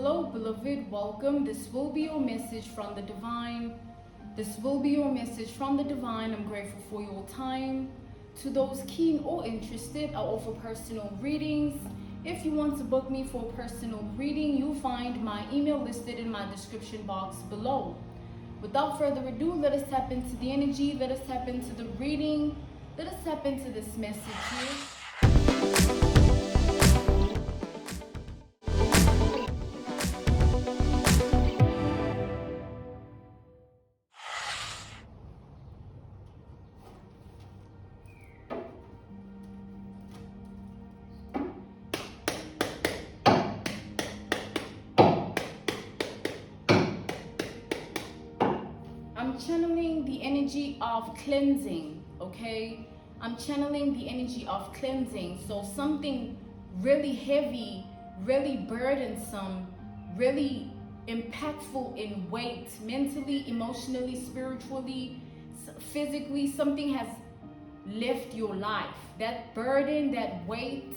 Hello, beloved. Welcome. This will be your message from the divine. This will be your message from the divine. I'm grateful for your time. To those keen or interested, I offer personal readings. If you want to book me for a personal reading, you'll find my email listed in my description box below. Without further ado, let us tap into the energy. Let us tap into the reading. Let us tap into this message here. I'm channeling the energy of cleansing, okay? I'm channeling the energy of cleansing. So something really heavy, really burdensome, really impactful in weight, mentally, emotionally, spiritually, physically, something has left your life. That burden, that weight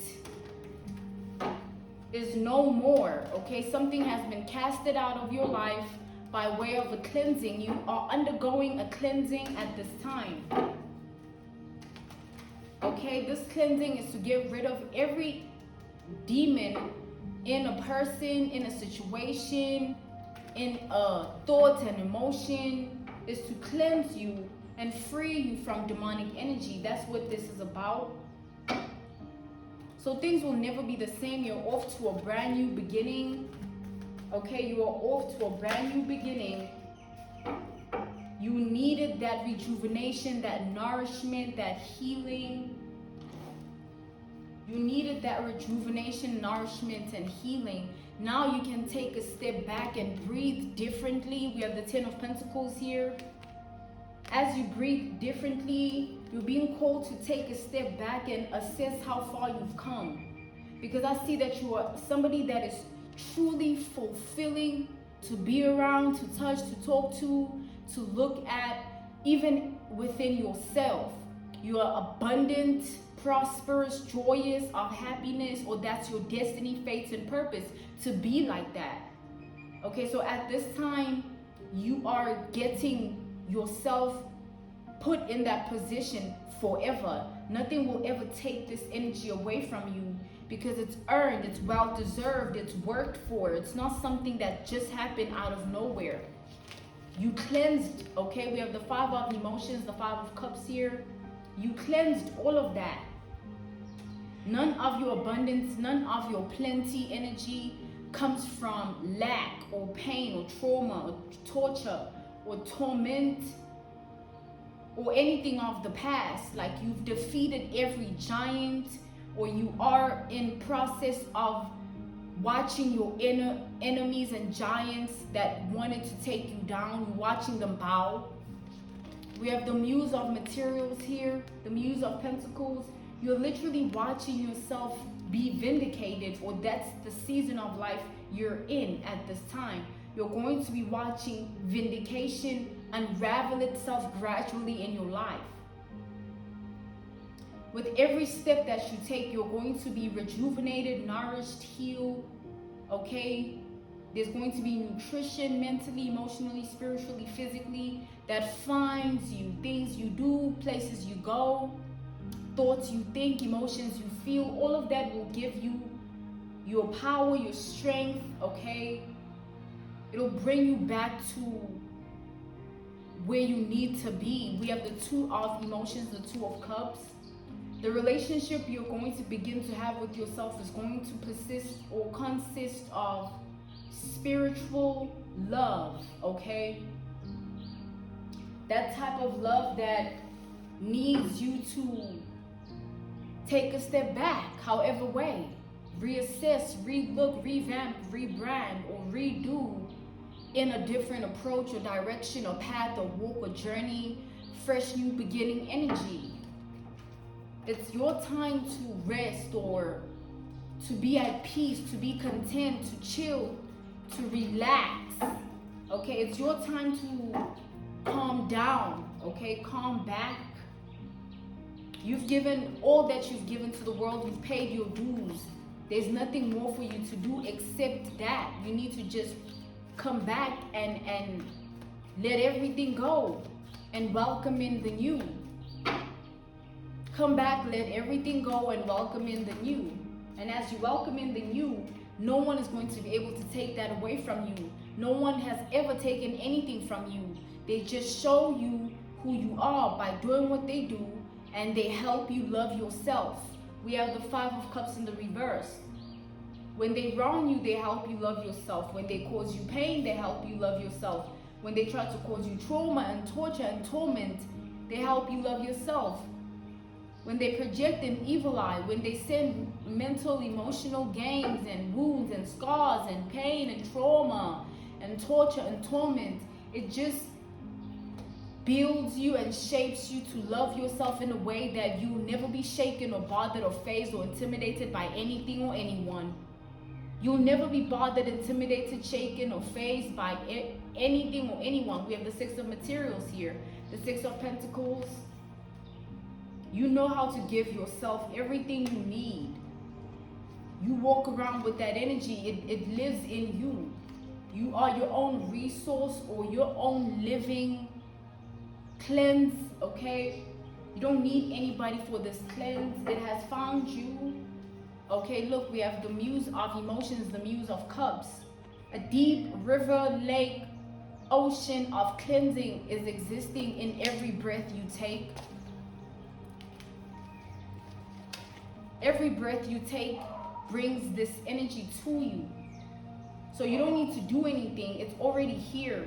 is no more, okay? Something has been casted out of your life by way of a cleansing. You are undergoing a cleansing at this time. Okay, this cleansing is to get rid of every demon in a person, in a situation, in a thought and emotion. Is to cleanse you and free you from demonic energy. That's what this is about. So things will never be the same. You're off to a brand new beginning. Okay, you are off to a brand new beginning. You needed that rejuvenation, that nourishment, that healing. You needed that rejuvenation, nourishment, and healing. Now you can take a step back and breathe differently. We have the Ten of Pentacles here. As you breathe differently, you're being called to take a step back and assess how far you've come. Because I see that you are somebody that is truly fulfilling to be around, to touch, to talk to look at, even within yourself. You are abundant, prosperous, joyous, of happiness, or that's your destiny, fate, and purpose to be like that. Okay, so at this time, you are getting yourself put in that position forever. Nothing will ever take this energy away from you, because it's earned, it's well deserved, it's worked for. It's not something that just happened out of nowhere. You cleansed, okay? We have the Five of Emotions, the Five of Cups here. You cleansed all of that. None of your abundance, none of your plenty energy comes from lack or pain or trauma or torture or torment or anything of the past. Like you've defeated every giant, or you are in process of watching your inner enemies and giants that wanted to take you down. You're watching them bow. We have the Muse of Materials here, the Muse of Pentacles. You're literally watching yourself be vindicated, or that's the season of life you're in at this time. You're going to be watching vindication unravel itself gradually in your life. With every step that you take, you're going to be rejuvenated, nourished, healed, okay? There's going to be nutrition mentally, emotionally, spiritually, physically that finds you. Things you do, places you go, thoughts you think, emotions you feel, all of that will give you your power, your strength, okay? It'll bring you back to where you need to be. We have the Two of Emotions, the Two of Cups. The relationship you're going to begin to have with yourself is going to persist or consist of spiritual love, okay? That type of love that needs you to take a step back, however way, reassess, relook, revamp, rebrand, or redo in a different approach or direction or path or walk or journey, fresh new beginning energy. It's your time to rest, or to be at peace, to be content, to chill, to relax. Okay, it's your time to calm down, okay? Calm back. You've given all that you've given to the world. You've paid your dues. There's nothing more for you to do except that. You need to just come back and let everything go and welcome in the new. Come back, let everything go and welcome in the new. And as you welcome in the new, no one is going to be able to take that away from you. No one has ever taken anything from you. They just show you who you are by doing what they do, and they help you love yourself. We have the 5 of Cups in the reverse. When they wrong you, they help you love yourself. When they cause you pain, they help you love yourself. When they try to cause you trauma and torture and torment, they help you love yourself. When they project an evil eye, when they send mental, emotional games and wounds and scars and pain and trauma and torture and torment, it just builds you and shapes you to love yourself in a way that you'll never be shaken or bothered or fazed or intimidated by anything or anyone. You'll never be bothered, intimidated, shaken, or fazed by anything or anyone. We have the 6 of materials here, the 6 of pentacles. You know how to give yourself everything you need. You walk around with that energy. It lives in you. You are your own resource or your own living cleanse, okay? You don't need anybody for this cleanse. It has found you. Okay, look, we have the muse of emotions, the muse of cups. A deep river, lake, ocean of cleansing is existing in every breath you take. Every breath you take brings this energy to you. So you don't need to do anything. It's already here.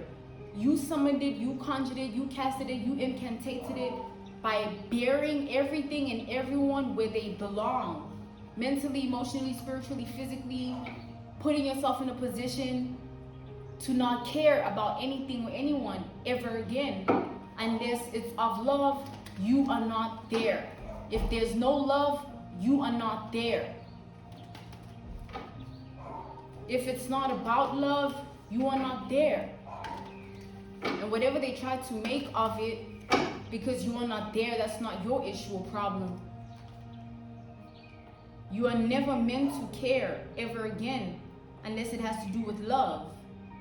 You summoned it, you conjured it, you casted it, you incantated it by bearing everything and everyone where they belong. Mentally, emotionally, spiritually, physically, putting yourself in a position to not care about anything or anyone ever again. Unless it's of love, you are not there. If there's no love, you are not there. If it's not about love, you are not there. And whatever they try to make of it, because you are not there, that's not your issue or problem. You are never meant to care ever again unless it has to do with love.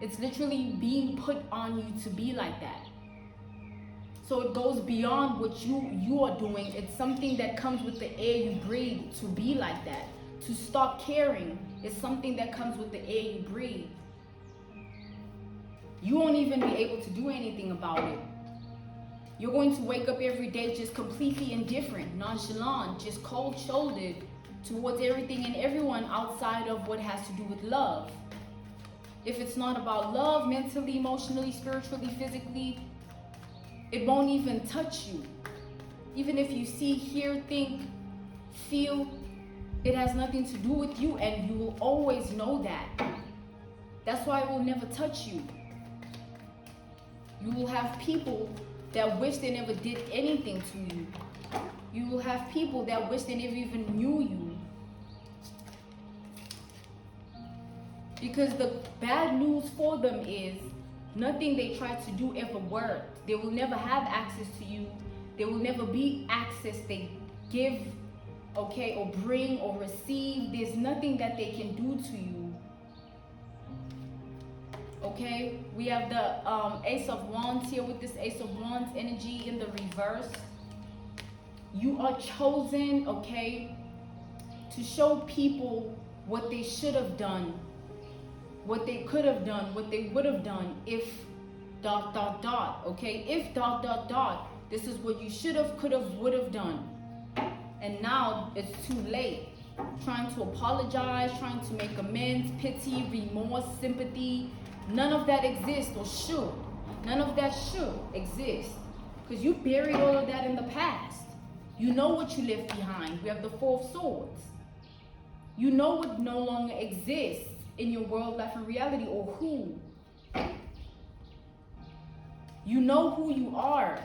It's literally being put on you to be like that. So it goes beyond what you are doing. It's something that comes with the air you breathe to be like that. To stop caring is something that comes with the air you breathe. You won't even be able to do anything about it. You're going to wake up every day just completely indifferent, nonchalant, just cold-shouldered towards everything and everyone outside of what has to do with love. If it's not about love, mentally, emotionally, spiritually, physically, it won't even touch you. Even if you see, hear, think, feel, it has nothing to do with you, and you will always know that. That's why it will never touch you. You will have people that wish they never did anything to you. You will have people that wish they never even knew you. Because the bad news for them is nothing they tried to do ever worked. They will never have access to you. There will never be access they give, okay, or bring or receive. There's nothing that they can do to you. Okay, we have the Ace of Wands here with this Ace of Wands energy in the reverse. You are chosen, okay, to show people what they should have done, what they could have done, what they would have done if ... okay? If ... this is what you should have, could have, would have done. And now it's too late. Trying to apologize, trying to make amends, pity, remorse, sympathy. None of that exists or should. None of that should exist. Because you buried all of that in the past. You know what you left behind. We have the 4 of Swords. You know what no longer exists in your world, life, and reality, or who. You know who you are.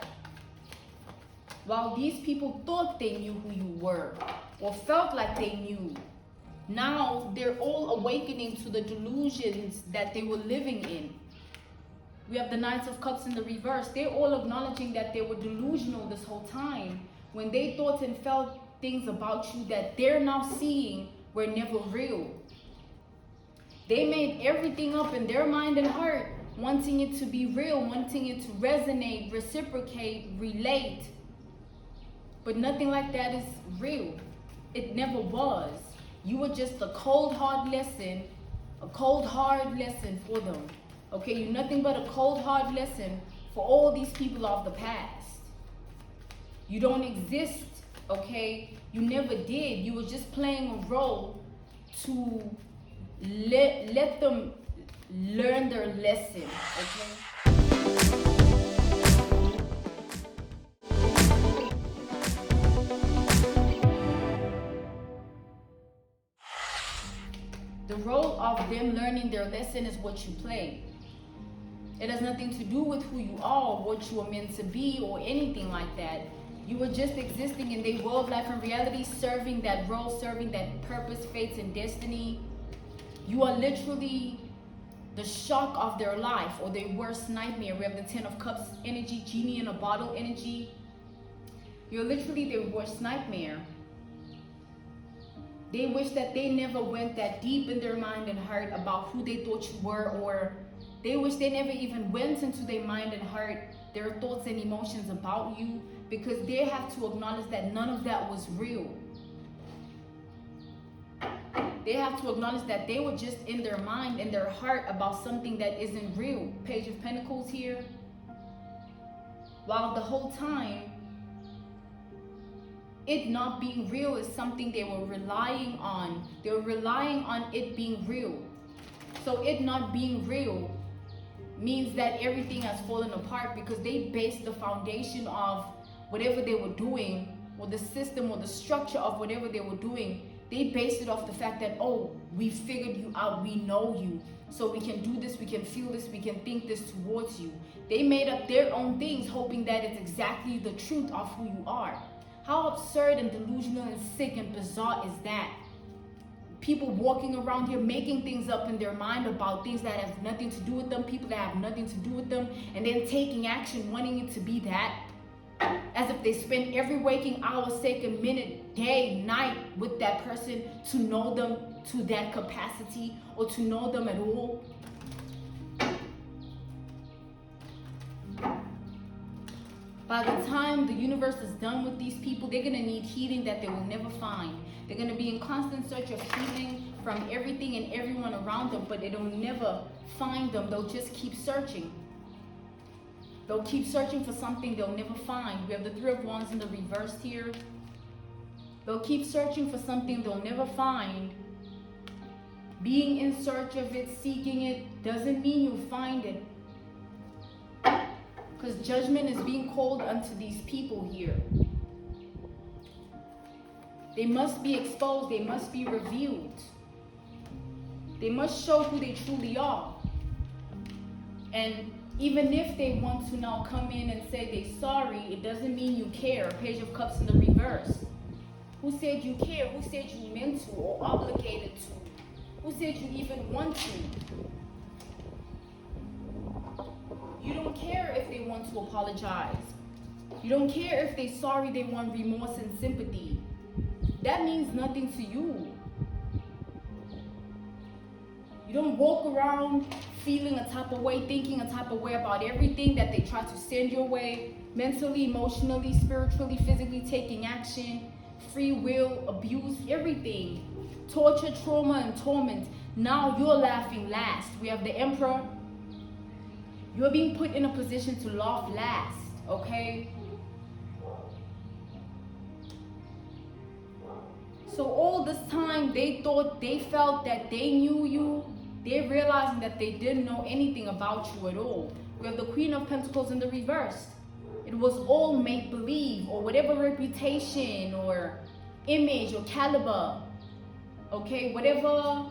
While these people thought they knew who you were, or felt like they knew, now they're all awakening to the delusions that they were living in. We have the Knights of Cups in the reverse. They're all acknowledging that they were delusional this whole time. When they thought and felt things about you that they're now seeing were never real. They made everything up in their mind and heart, wanting it to be real, wanting it to resonate, reciprocate, relate. But nothing like that is real. It never was. You were just a cold, hard lesson for them. Okay, you're nothing but a cold, hard lesson for all these people of the past. You don't exist, okay? You never did. You were just playing a role to let them learn their lesson, okay? The role of them learning their lesson is what you play. It has nothing to do with who you are, what you are meant to be, or anything like that. You were just existing in their world, life, and reality, serving that role, serving that purpose, fate, and destiny. You are literally the shock of their life, or their worst nightmare. We have the 10 of Cups energy, genie in a bottle energy. You're literally their worst nightmare. They wish that they never went that deep in their mind and heart about who they thought you were, or they wish they never even went into their mind and heart, their thoughts and emotions about you, because they have to acknowledge that none of that was real. They have to acknowledge that they were just in their mind and their heart about something that isn't real. Page of Pentacles here. While the whole time, it not being real is something they were relying on. They were relying on it being real. So it not being real means that everything has fallen apart, because they based the foundation of whatever they were doing, or the system or the structure of whatever they were doing, they based it off the fact that, oh, we figured you out, we know you, so we can do this, we can feel this, we can think this towards you. They made up their own things, hoping that it's exactly the truth of who you are. How absurd and delusional and sick and bizarre is that? People walking around here making things up in their mind about things that have nothing to do with them, people that have nothing to do with them, and then taking action, wanting it to be that, as if they spend every waking hour, second, minute, day, night with that person to know them to that capacity, or to know them at all. By the time the universe is done with these people, they're going to need healing that they will never find. They're going to be in constant search of healing from everything and everyone around them, but it'll never find them. They'll just keep searching. They'll keep searching for something they'll never find. We have the Three of Wands in the reverse here. They'll keep searching for something they'll never find. Being in search of it, seeking it, doesn't mean you'll find it. Because judgment is being called unto these people here. They must be exposed. They must be revealed. They must show who they truly are. And even if they want to now come in and say they're sorry, it doesn't mean you care. Page of Cups in the reverse. Who said you care? Who said you meant to or obligated to? Who said you even want to? You don't care if they want to apologize. You don't care if they're sorry, they want remorse and sympathy. That means nothing to you. You don't walk around feeling a type of way, thinking a type of way about everything that they try to send your way, mentally, emotionally, spiritually, physically, taking action, free will, abuse, everything. Torture, trauma, and torment. Now you're laughing last. We have the Emperor. You're being put in a position to laugh last, okay? So all this time, they felt that they knew you. They're realizing that they didn't know anything about you at all. We have the Queen of Pentacles in the reverse. It was all make-believe, or whatever reputation or image or caliber, okay? Whatever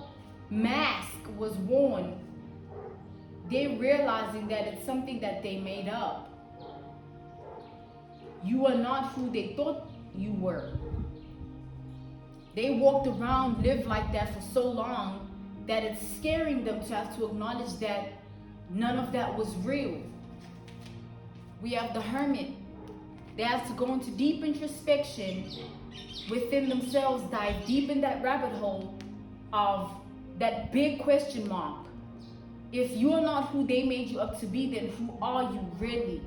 mask was worn, they're realizing that it's something that they made up. You are not who they thought you were. They walked around, lived like that for so long that it's scaring them to have to acknowledge that none of that was real. We have the Hermit. They have to go into deep introspection within themselves dive deep in that rabbit hole of that big question mark. If you're not who they made you up to be, then who are you really?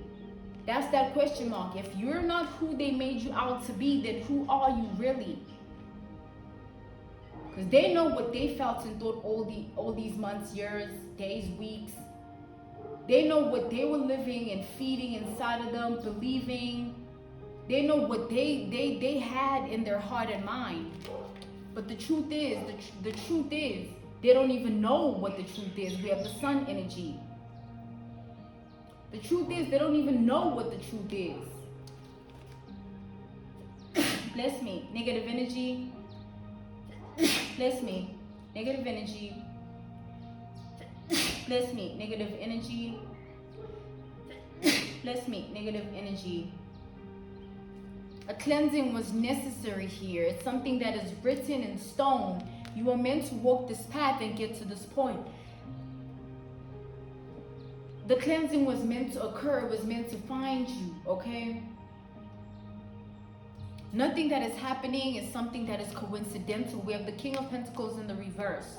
That's that question mark. If you're not who they made you out to be, then who are you really? Because they know what they felt and thought all these months, years, days, weeks. They know what they were living and feeding inside of them, believing. They know what they had in their heart and mind. But the truth is, the truth is, they don't even know what the truth is. We have the sun energy. The truth is, they don't even know what the truth is. Bless me. Negative energy. Bless me. Negative energy. Bless me. Negative energy. Bless me. Negative energy. A cleansing was necessary here. It's something that is written in stone. You are meant to walk this path and get to this point. The cleansing was meant to occur. It was meant to find you, okay? Nothing that is happening is something that is coincidental. We have the King of Pentacles in the reverse.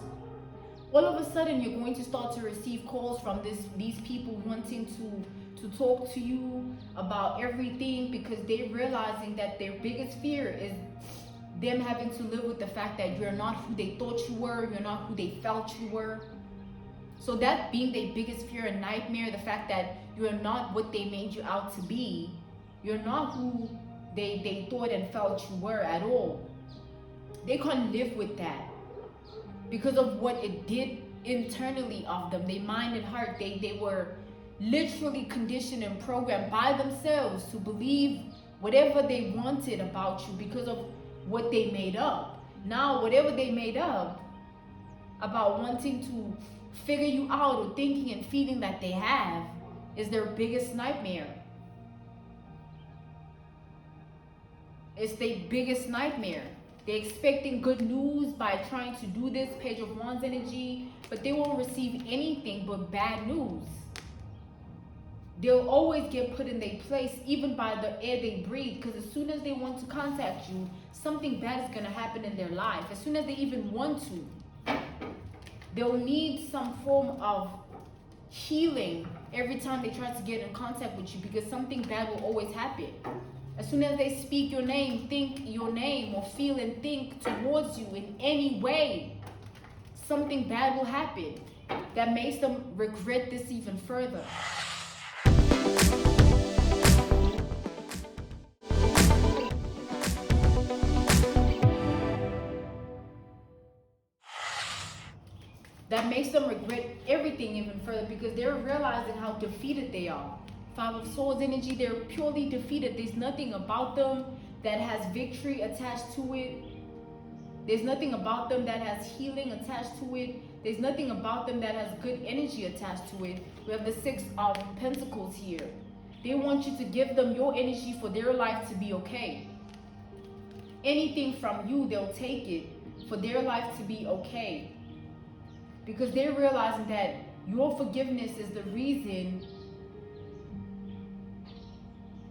All of a sudden, you're going to start to receive calls from these people wanting to talk to you about everything, because they're realizing that their biggest fear is them having to live with the fact that you're not who they thought you were, you're not who they felt you were. So that being their biggest fear and nightmare, the fact that you're not what they made you out to be, you're not who they thought and felt you were at all. They can't live with that because of what it did internally of them. Their mind and heart, they were literally conditioned and programmed by themselves to believe whatever they wanted about you because of what they made up. Now, whatever they made up about wanting to figure you out or thinking and feeling that they have is their biggest nightmare. It's their biggest nightmare. They're expecting good news by trying to do this, Page of Wands energy, but they won't receive anything but bad news. They'll always get put in their place, even by the air they breathe, because as soon as they want to contact you, something bad is going to happen in their life. As soon as they even want to, they'll need some form of healing every time they try to get in contact with you, because something bad will always happen. As soon as they speak your name, think your name, or feel and think towards you in any way, something bad will happen that makes them regret this even further. That makes them regret everything even further, because they're realizing how defeated they are. Five of Swords energy, they're purely defeated. There's nothing about them that has victory attached to it. There's nothing about them that has healing attached to it. There's nothing about them that has good energy attached to it. We have the Six of Pentacles here. They want you to give them your energy for their life to be okay. Anything from you, they'll take it for their life to be okay. Because they're realizing that your forgiveness is the reason,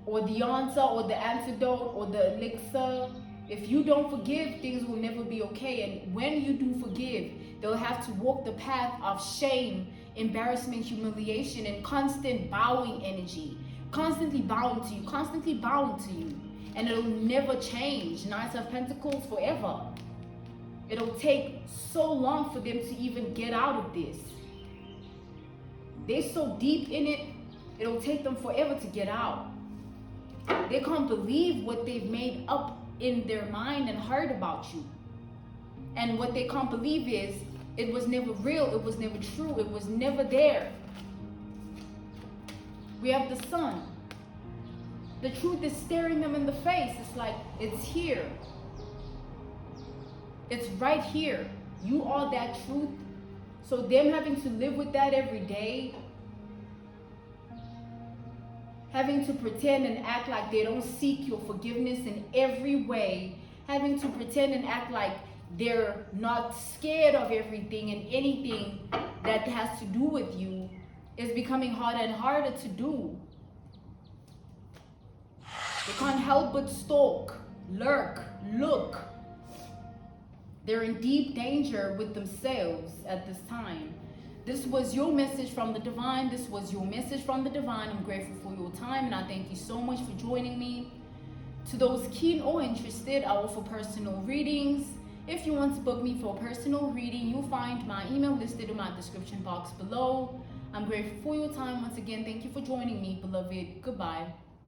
or the answer, or the antidote, or the elixir. If you don't forgive, things will never be okay. And when you do forgive, they'll have to walk the path of shame, embarrassment, humiliation, and constant bowing energy. Constantly bowing to you, constantly bowing to you. And it'll never change. Knight of Pentacles forever. It'll take so long for them to even get out of this. They're so deep in it, it'll take them forever to get out. They can't believe what they've made up in their mind and heard about you. And what they can't believe is, it was never real, it was never true, it was never there. We have the Sun. The truth is staring them in the face. It's like, it's here. It's right here. You are that truth. So them having to live with that every day, having to pretend and act like they don't seek your forgiveness in every way, having to pretend and act like they're not scared of everything and anything that has to do with you, is becoming harder and harder to do. They can't help but stalk. lurk, look. They're in deep danger with themselves at this time. This was your message from the divine. This was your message from the divine. I'm grateful for your time, and I thank you so much for joining me. To those keen or interested, I offer personal readings. If you want to book me for a personal reading, you'll find my email listed in my description box below. I'm grateful for your time. Once again, thank you for joining me, beloved. Goodbye.